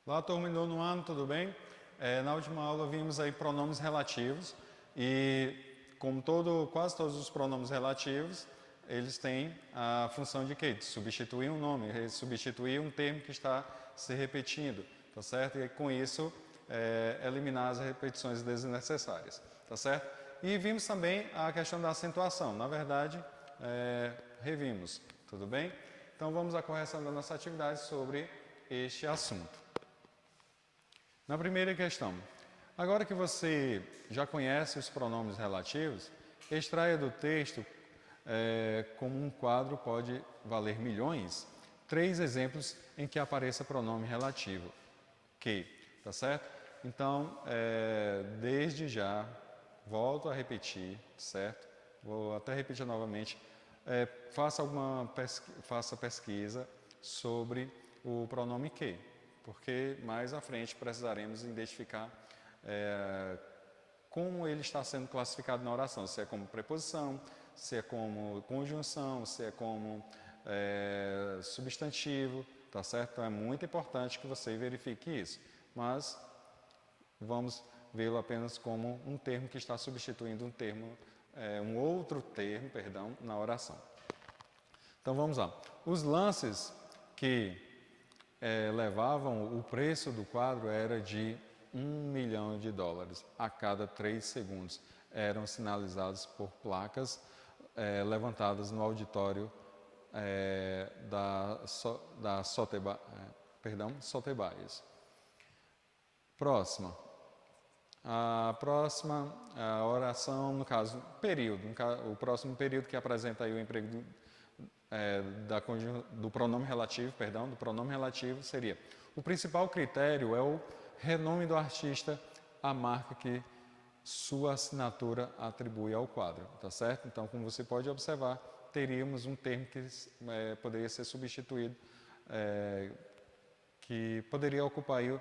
Olá, turma do nono ano, tudo bem? Na última aula vimos aí pronomes relativos e, como quase todos os pronomes relativos, eles têm a função de quê? De substituir um nome, substituir um termo que está se repetindo, tá certo? E com isso, eliminar as repetições desnecessárias, tá certo? E vimos também a questão da acentuação, na verdade, revimos, tudo bem? Então vamos à correção da nossa atividade sobre este assunto. Na primeira questão, agora que você já conhece os pronomes relativos, extraia do texto como um quadro pode valer milhões, 3 exemplos em que apareça pronome relativo, que, tá certo? Então, desde já, volto a repetir, certo? Vou até repetir novamente, faça pesquisa sobre o pronome que, porque mais à frente precisaremos identificar como ele está sendo classificado na oração, se é como preposição, se é como conjunção, se é como substantivo, tá certo? Então é muito importante que você verifique isso, mas vamos vê-lo apenas como um termo que está substituindo um outro termo, perdão, na oração. Então vamos lá. Os lances que levavam, o preço do quadro era de $1 milhão a cada 3 segundos. Eram sinalizados por placas levantadas no auditório da Sotheby's. Próxima. A oração, no caso, período. O próximo período que apresenta aí o emprego do pronome relativo, seria: o principal critério é o renome do artista, a marca que sua assinatura atribui ao quadro, tá certo? Então, como você pode observar, teríamos um termo que poderia ser substituído, que poderia ocupar aí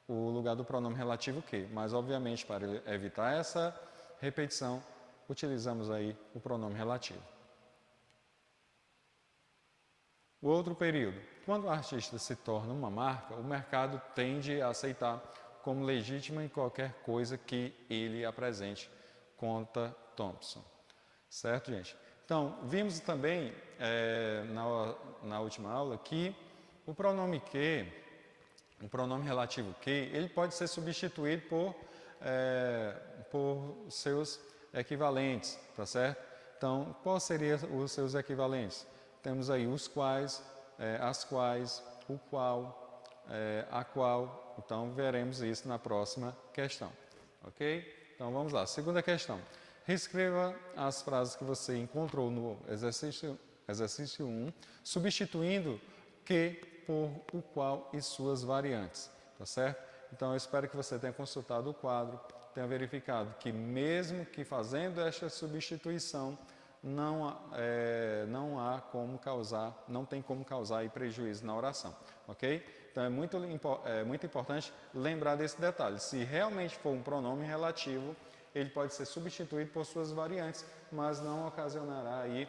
o lugar do pronome relativo que, mas obviamente para evitar essa repetição, utilizamos aí o pronome relativo. O outro período. Quando o artista se torna uma marca, o mercado tende a aceitar como legítima em qualquer coisa que ele apresente, conta Thompson. Certo, gente? Então, vimos também na última aula que o pronome que, o pronome relativo que, ele pode ser substituído por seus equivalentes, tá certo? Então, quais seriam os seus equivalentes? Temos aí os quais, as quais, o qual, a qual. Então, veremos isso na próxima questão. Ok? Então, vamos lá. Segunda questão. Reescreva as frases que você encontrou no exercício 1, substituindo que por o qual e suas variantes. Tá certo? Então, eu espero que você tenha consultado o quadro, tenha verificado que mesmo que fazendo esta substituição, não tem como causar prejuízo na oração, ok? Então é muito importante lembrar desse detalhe. Se realmente for um pronome relativo, ele pode ser substituído por suas variantes, mas não ocasionará aí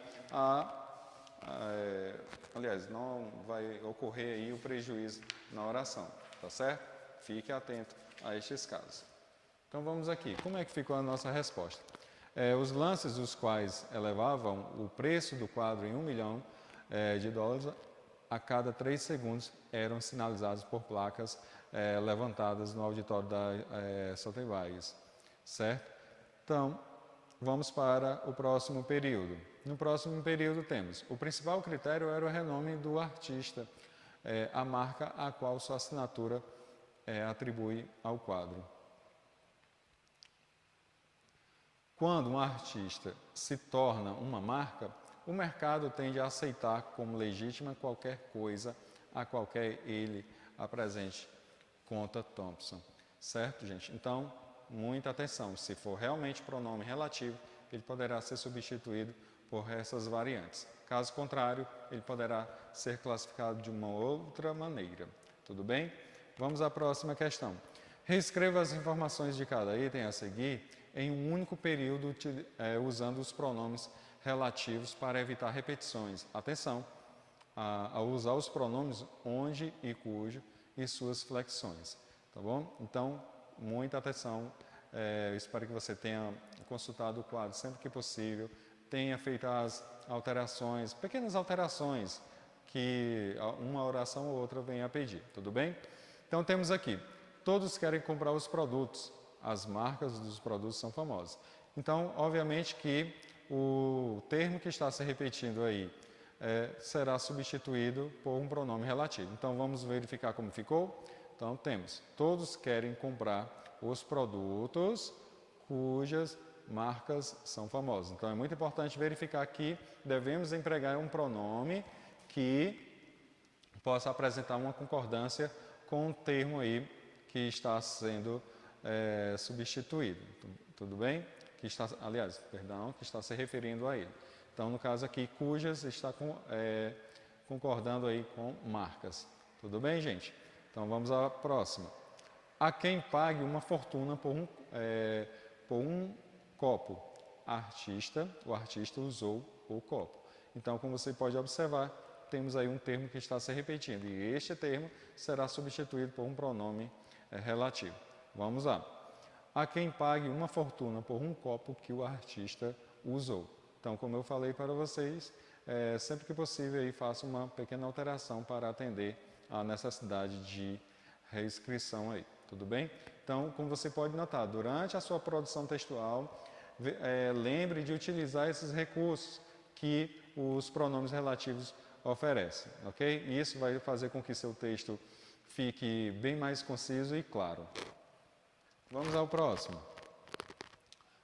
aliás, não vai ocorrer aí o prejuízo na oração, tá certo? Fique atento a estes casos. Então vamos aqui, como é que ficou a nossa resposta? Os lances os quais elevavam o preço do quadro em $1 milhão a cada 3 segundos eram sinalizados por placas levantadas no auditório da Sotheby's, certo? Então, vamos para o próximo período. No próximo período temos: o principal critério era o renome do artista, a marca a qual sua assinatura atribui ao quadro. Quando um artista se torna uma marca, o mercado tende a aceitar como legítima qualquer coisa a qualquer ele apresente, conta Thompson. Certo, gente? Então, muita atenção. Se for realmente pronome relativo, ele poderá ser substituído por essas variantes. Caso contrário, ele poderá ser classificado de uma outra maneira. Tudo bem? Vamos à próxima questão. Reescreva as informações de cada item a seguir em um único período usando os pronomes relativos para evitar repetições. Atenção! Ao usar os pronomes onde e cujo, e suas flexões, tá bom? Então, muita atenção, eu espero que você tenha consultado o quadro sempre que possível, tenha feito as alterações, pequenas alterações, que uma oração ou outra venha a pedir, tudo bem? Então temos aqui, todos querem comprar os produtos, as marcas dos produtos são famosas. Então, obviamente que o termo que está se repetindo aí será substituído por um pronome relativo. Então vamos verificar como ficou? Então temos, todos querem comprar os produtos cujas marcas são famosas. Então é muito importante verificar que devemos empregar um pronome que possa apresentar uma concordância com o termo aí que está sendo substituído. Tudo bem? Que está se referindo a ele. Então, no caso aqui, cujas está concordando aí com marcas. Tudo bem, gente? Então, vamos à próxima. A quem pague uma fortuna por um copo. O artista usou o copo. Então, como você pode observar, temos aí um termo que está se repetindo. E este termo será substituído por um pronome relativo. Vamos lá. A quem pague uma fortuna por um copo que o artista usou. Então, como eu falei para vocês, sempre que possível, aí, faça uma pequena alteração para atender à necessidade de reescrição aí. Tudo bem? Então, como você pode notar, durante a sua produção textual, lembre de utilizar esses recursos que os pronomes relativos oferecem, ok? E isso vai fazer com que seu texto fique bem mais conciso e claro. Vamos ao próximo.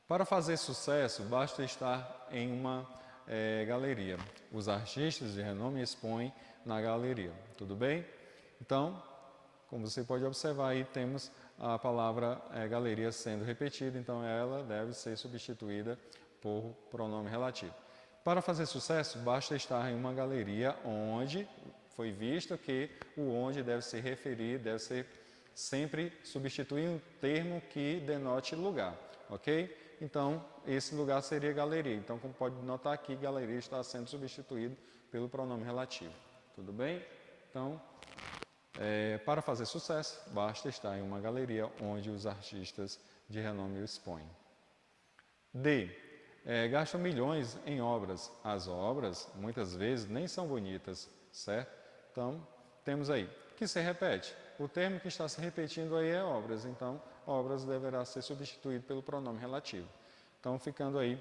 Para fazer sucesso, basta estar em uma galeria. Os artistas de renome expõem na galeria, tudo bem? Então, como você pode observar aí, temos a palavra galeria sendo repetida, então ela deve ser substituída por pronome relativo. Para fazer sucesso, basta estar em uma galeria onde foi visto que o onde deve se referir, deve ser sempre substituir um termo que denote lugar, ok? Então, esse lugar seria galeria. Então, como pode notar aqui, galeria está sendo substituído pelo pronome relativo. Tudo bem? Então, para fazer sucesso, basta estar em uma galeria onde os artistas de renome o expõem. D. Gastam milhões em obras. As obras, muitas vezes, nem são bonitas, certo? Então, temos aí, que se repete. O termo que está se repetindo aí é obras, então, obras deverá ser substituído pelo pronome relativo. Então, ficando aí,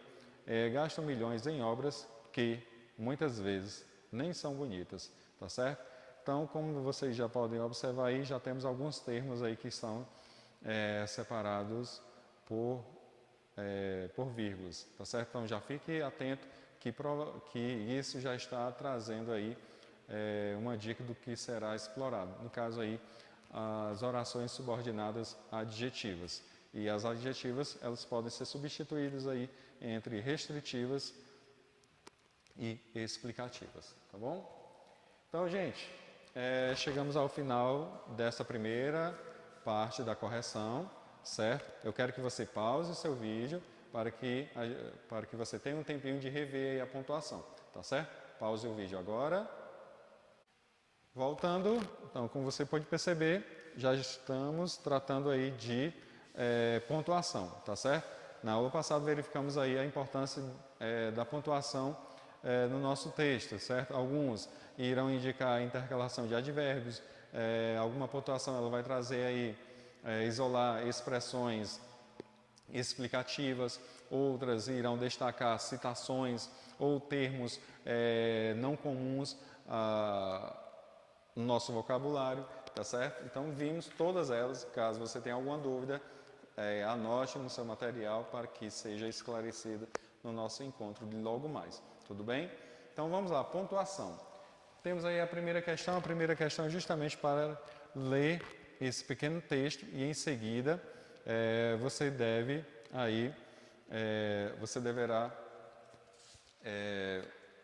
gastam milhões em obras que, muitas vezes, nem são bonitas, tá certo? Então, como vocês já podem observar aí, já temos alguns termos aí que são separados por vírgulas, tá certo? Então já fique atento que isso já está trazendo aí uma dica do que será explorado. No caso aí, as orações subordinadas adjetivas. E as adjetivas, elas podem ser substituídas aí entre restritivas e explicativas, tá bom? Então, gente, chegamos ao final dessa primeira parte da correção. Certo? Eu quero que você pause o seu vídeo para que você tenha um tempinho de rever aí a pontuação, tá certo? Pause o vídeo agora. Voltando, então, como você pode perceber, já estamos tratando aí de pontuação, tá certo? Na aula passada verificamos aí a importância da pontuação no nosso texto, certo? Alguns irão indicar a intercalação de advérbios, alguma pontuação ela vai trazer aí isolar expressões explicativas, outras irão destacar citações ou termos não comuns no nosso vocabulário, tá certo? Então vimos todas elas, caso você tenha alguma dúvida, anote no seu material para que seja esclarecida no nosso encontro de logo mais, tudo bem? Então vamos lá, pontuação. Temos aí a primeira questão é justamente para ler esse pequeno texto e em seguida você deverá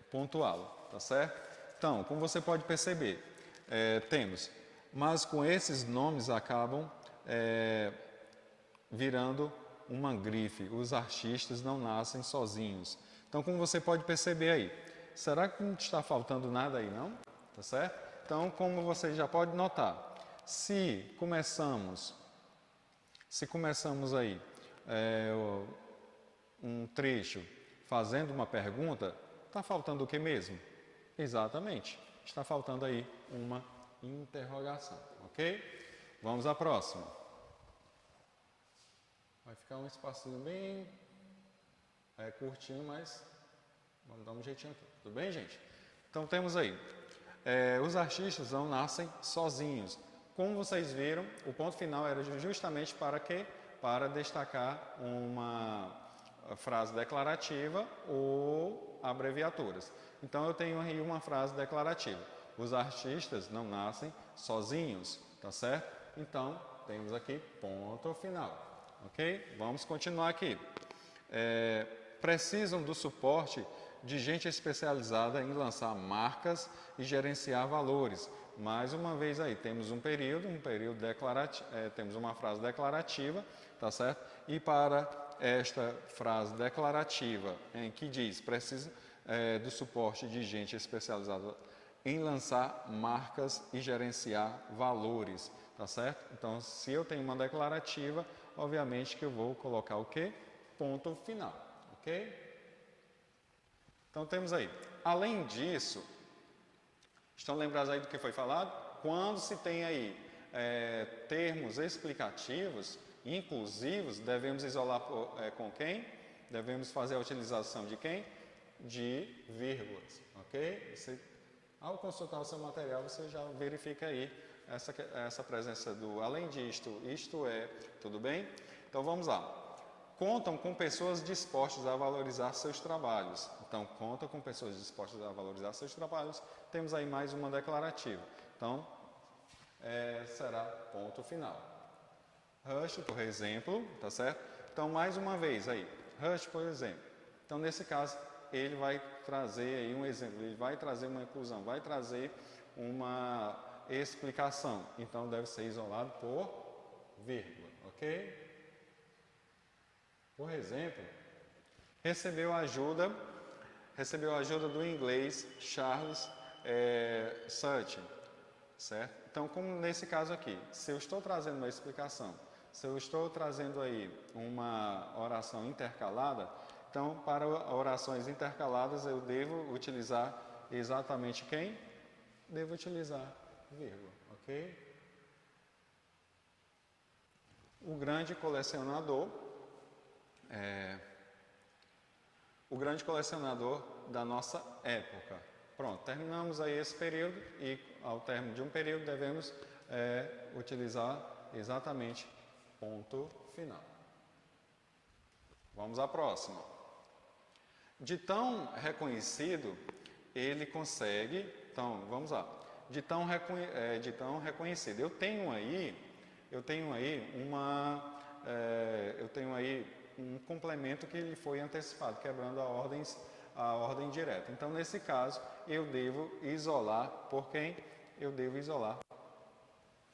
pontuá-lo, tá certo? Então, como você pode perceber, temos, mas com esses nomes acabam virando uma grife. Os artistas não nascem sozinhos. Então, como você pode perceber aí, será que não está faltando nada aí, não? Tá certo? Então, como você já pode notar, Se começamos aí um trecho fazendo uma pergunta, está faltando o que mesmo? Exatamente, está faltando aí uma interrogação, ok? Vamos à próxima. Vai ficar um espacinho bem curtinho, mas vamos dar um jeitinho aqui. Tudo bem, gente? Então temos aí, os artistas não nascem sozinhos. Como vocês viram, o ponto final era justamente para quê? Para destacar uma frase declarativa ou abreviaturas. Então eu tenho aí uma frase declarativa. Os artistas não nascem sozinhos, tá certo? Então temos aqui ponto final, ok? Vamos continuar aqui. Precisam do suporte de gente especializada em lançar marcas e gerenciar valores. Mais uma vez aí, temos um período declarativo, temos uma frase declarativa, tá certo? E para esta frase declarativa, em que diz, precisa do suporte de gente especializada em lançar marcas e gerenciar valores, tá certo? Então, se eu tenho uma declarativa, obviamente que eu vou colocar o quê? Ponto final, ok? Então, temos aí. Além disso, estão lembrados aí do que foi falado? Quando se tem aí termos explicativos, inclusivos, devemos isolar com quem? Devemos fazer a utilização de quem? De vírgulas, ok? Ao consultar o seu material, você já verifica aí essa presença do além disto, isto é, tudo bem? Então vamos lá. Contam com pessoas dispostas a valorizar seus trabalhos. Então, conta com pessoas dispostas a valorizar seus trabalhos. Temos aí mais uma declarativa. Então, será ponto final. Rush, por exemplo, tá certo? Então, mais uma vez aí. Rush, por exemplo. Então, nesse caso, ele vai trazer aí um exemplo. Ele vai trazer uma inclusão, vai trazer uma explicação. Então, deve ser isolado por vírgula, ok? Por exemplo, recebeu ajuda do inglês Charles Sutton, certo? Então, como nesse caso aqui, se eu estou trazendo uma explicação, se eu estou trazendo aí uma oração intercalada, então, para orações intercaladas, eu devo utilizar exatamente quem? Devo utilizar vírgula, ok? O grande colecionador da nossa época. Pronto, terminamos aí esse período e ao término de um período devemos utilizar exatamente ponto final. Vamos à próxima. De tão reconhecido, ele consegue... Então, vamos lá. De tão reconhecido. Eu tenho aí um complemento que ele foi antecipado, quebrando a ordem direta. Então, nesse caso, eu devo isolar por quem? Eu devo isolar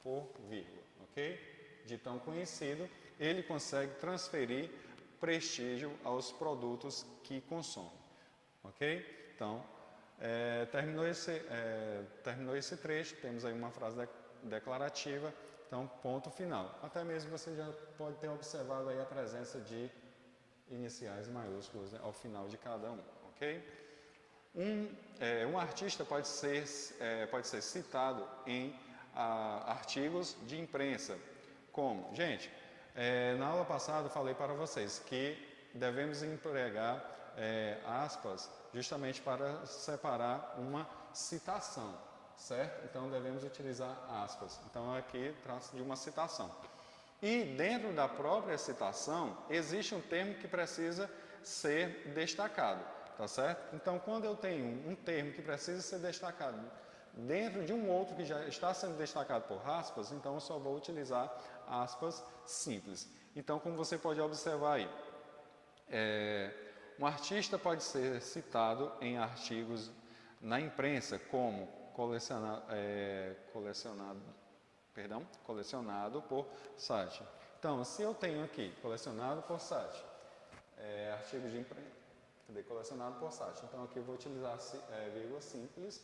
por vírgula, ok? De tão conhecido, ele consegue transferir prestígio aos produtos que consome, ok? Então, terminou esse trecho, temos aí uma frase declarativa, então ponto final. Até mesmo você já pode ter observado aí a presença de iniciais maiúsculos, né, ao final de cada um, ok? Um artista pode ser citado em artigos de imprensa, como, gente, na aula passada eu falei para vocês que devemos empregar aspas justamente para separar uma citação, certo? Então devemos utilizar aspas. Então aqui trata-se de uma citação. E dentro da própria citação existe um termo que precisa ser destacado, tá certo? Então quando eu tenho um termo que precisa ser destacado dentro de um outro que já está sendo destacado por aspas, então eu só vou utilizar aspas simples. Então, como você pode observar aí, um artista pode ser citado em artigos na imprensa como colecionado por Sutton. Então, se eu tenho aqui colecionado por Sutton, artigos de imprensa, colecionado por Sutton. Então, aqui eu vou utilizar vírgula simples,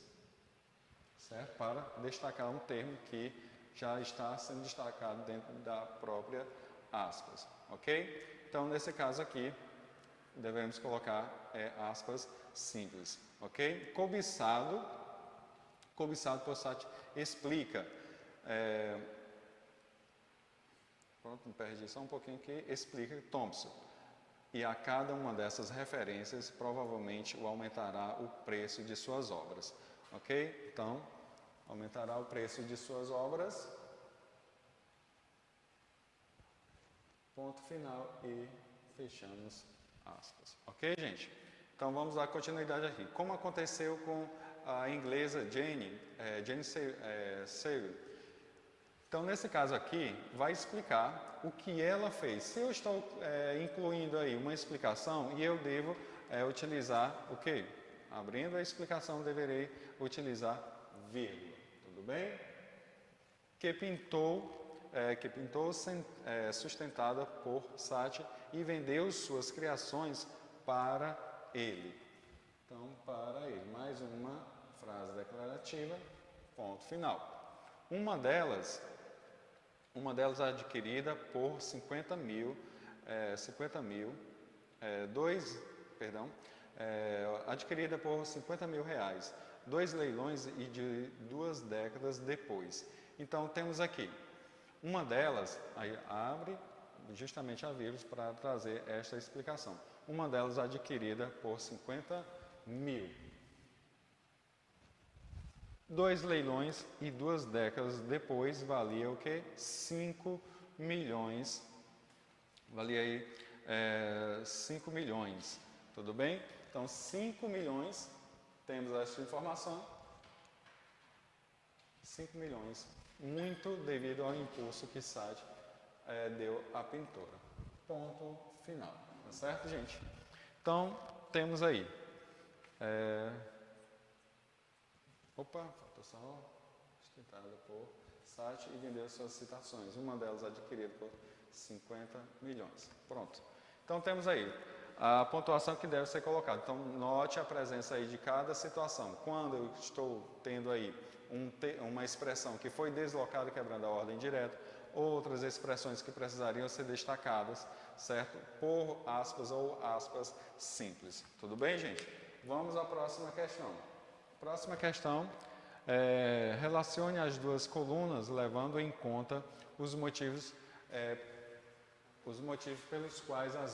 certo? Para destacar um termo que já está sendo destacado dentro da própria aspas, ok? Então, nesse caso aqui, devemos colocar aspas simples, ok? Cobiçado por Satie explica. Pronto, me perdi só um pouquinho aqui. Explica Thompson. E a cada uma dessas referências, provavelmente o aumentará o preço de suas obras, ok? Então, aumentará o preço de suas obras. Ponto final e fechamos aspas. Ok, gente? Então vamos dar continuidade aqui. Como aconteceu com a inglesa Jane Seymour. Então, nesse caso aqui, vai explicar o que ela fez. Se eu estou incluindo aí uma explicação e eu devo utilizar o quê? Abrindo a explicação, deverei utilizar vírgula. Tudo bem? Que pintou sustentada por Satie e vendeu suas criações para ele. Então, para ele. Mais uma frase declarativa, ponto final. Uma delas adquirida por 50 mil, adquirida por 50 mil reais, 2 leilões e de 2 décadas depois. Então, temos aqui, uma delas, aí abre justamente a vírus para trazer esta explicação. Uma delas adquirida por 50 mil. 2 leilões e 2 décadas depois valia o que? 5 milhões. Valia aí 5 milhões. Tudo bem? Então, 5 milhões, temos essa informação. 5 milhões, muito devido ao impulso que Satie deu à pintora. Ponto final. Tá certo, gente? Então, temos aí. Falta só sustentada por Satie e vendeu suas citações. Uma delas adquirida por 50 milhões. Pronto. Então, temos aí a pontuação que deve ser colocada. Então, note a presença aí de cada situação. Quando eu estou tendo aí uma expressão que foi deslocada quebrando a ordem direta, outras expressões que precisariam ser destacadas, certo? Por aspas ou aspas simples. Tudo bem, gente? Vamos à próxima questão. Próxima questão, relacione as duas colunas levando em conta os motivos pelos quais a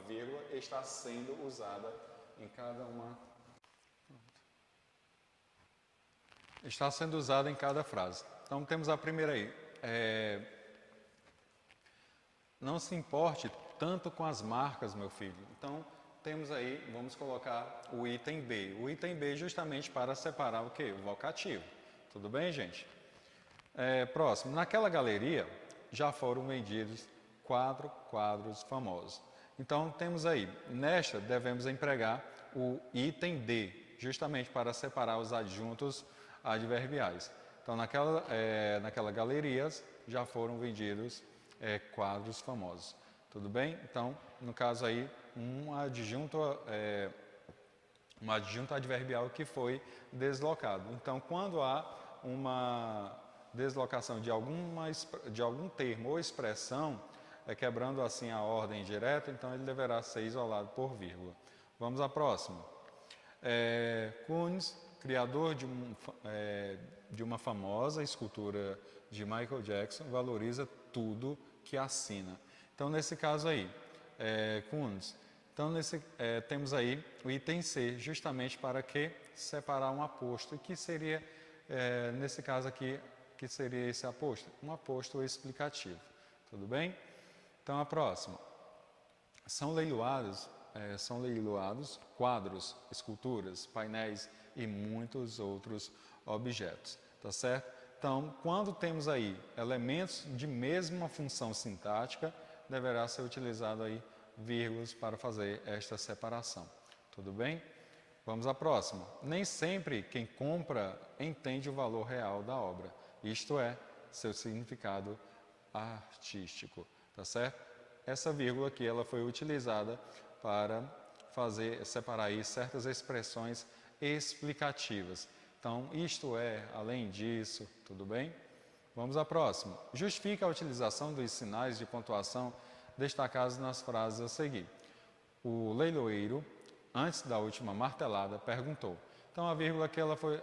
vírgula está sendo usada em cada uma. Está sendo usada em cada frase. Então, temos a primeira aí. Não se importe tanto com as marcas, meu filho. Então, temos aí, vamos colocar o item B. O item B justamente para separar o quê? O vocativo. Tudo bem, gente? Próximo. Naquela galeria já foram vendidos 4 quadros famosos. Então, temos aí, nesta devemos empregar o item D, justamente para separar os adjuntos adverbiais. Então, naquela galeria já foram vendidos quadros famosos. Tudo bem? Então, no caso aí, um adjunto adverbial que foi deslocado. Então, quando há uma deslocação de algum termo ou expressão, quebrando assim a ordem direta, então ele deverá ser isolado por vírgula. Vamos à próxima. Koons, criador de uma famosa escultura de Michael Jackson, valoriza tudo que assina. Então, nesse caso aí, Koons. Então, temos aí o item C, justamente para que separar um aposto, e que seria, nesse caso aqui, que seria esse aposto? Um aposto explicativo. Tudo bem? Então, a próxima. São leiloados quadros, esculturas, painéis e muitos outros objetos. Tá certo? Então, quando temos aí elementos de mesma função sintática, deverá ser utilizado aí vírgulas para fazer esta separação. Tudo bem? Vamos à próxima. Nem sempre quem compra entende o valor real da obra, isto é, seu significado artístico. Tá certo? Essa vírgula aqui ela foi utilizada para separar aí certas expressões explicativas. Então, isto é, além disso, tudo bem? Vamos à próxima. Justifica a utilização dos sinais de pontuação destacados nas frases a seguir. O leiloeiro, antes da última martelada, perguntou. Então, a vírgula que ela foi...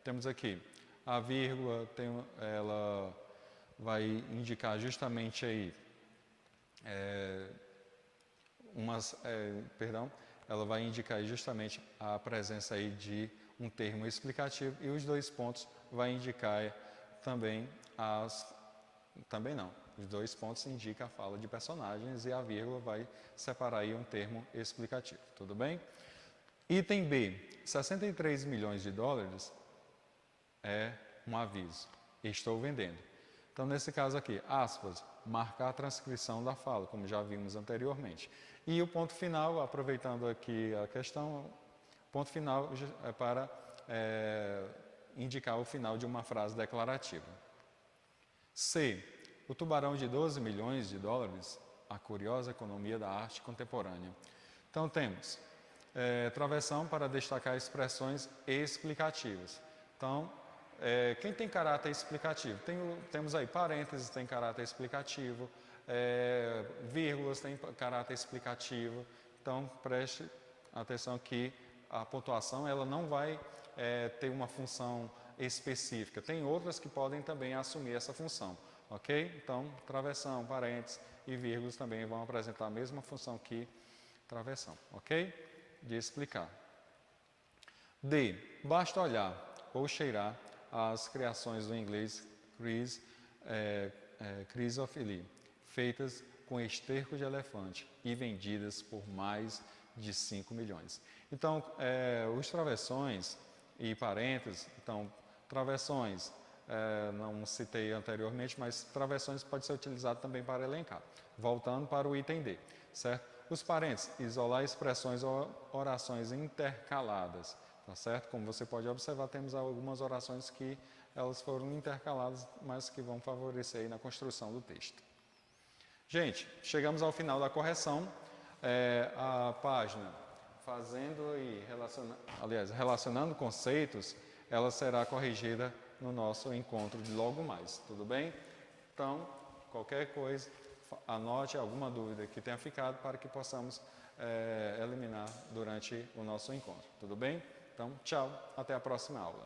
temos aqui. A vírgula, ela vai indicar justamente aí... ela vai indicar justamente a presença aí de um termo explicativo e os dois pontos vai indicar também os dois pontos indicam a fala de personagens e a vírgula vai separar aí um termo explicativo, tudo bem? Item B, 63 milhões de dólares é um aviso, estou vendendo. Então, nesse caso aqui, aspas, marcar a transcrição da fala, como já vimos anteriormente. E o ponto final, aproveitando aqui a questão, o ponto final é para indicar o final de uma frase declarativa. C. O tubarão de 12 milhões de dólares, a curiosa economia da arte contemporânea. Então, temos travessão para destacar expressões explicativas. Então, quem tem caráter explicativo? Temos aí parênteses, tem caráter explicativo, vírgulas tem caráter explicativo. Então, preste atenção que a pontuação ela não vai ter uma função específica. Tem outras que podem também assumir essa função, ok? Então, travessão, parênteses e vírgulas também vão apresentar a mesma função que travessão, ok? De explicar. D. Basta olhar ou cheirar as criações do inglês Chris of Lee, feitas com esterco de elefante e vendidas por mais de 5 milhões. Então, os travessões e parênteses, então, travessões, não citei anteriormente, mas travessões pode ser utilizado também para elencar. Voltando para o item D, certo? Os parênteses, isolar expressões ou orações intercaladas, tá certo? Como você pode observar, temos algumas orações que elas foram intercaladas, mas que vão favorecer aí na construção do texto. Gente, chegamos ao final da correção. A página relacionando conceitos, ela será corrigida no nosso encontro de logo mais, tudo bem? Então, qualquer coisa, anote alguma dúvida que tenha ficado para que possamos eliminar durante o nosso encontro, tudo bem? Então, tchau, até a próxima aula.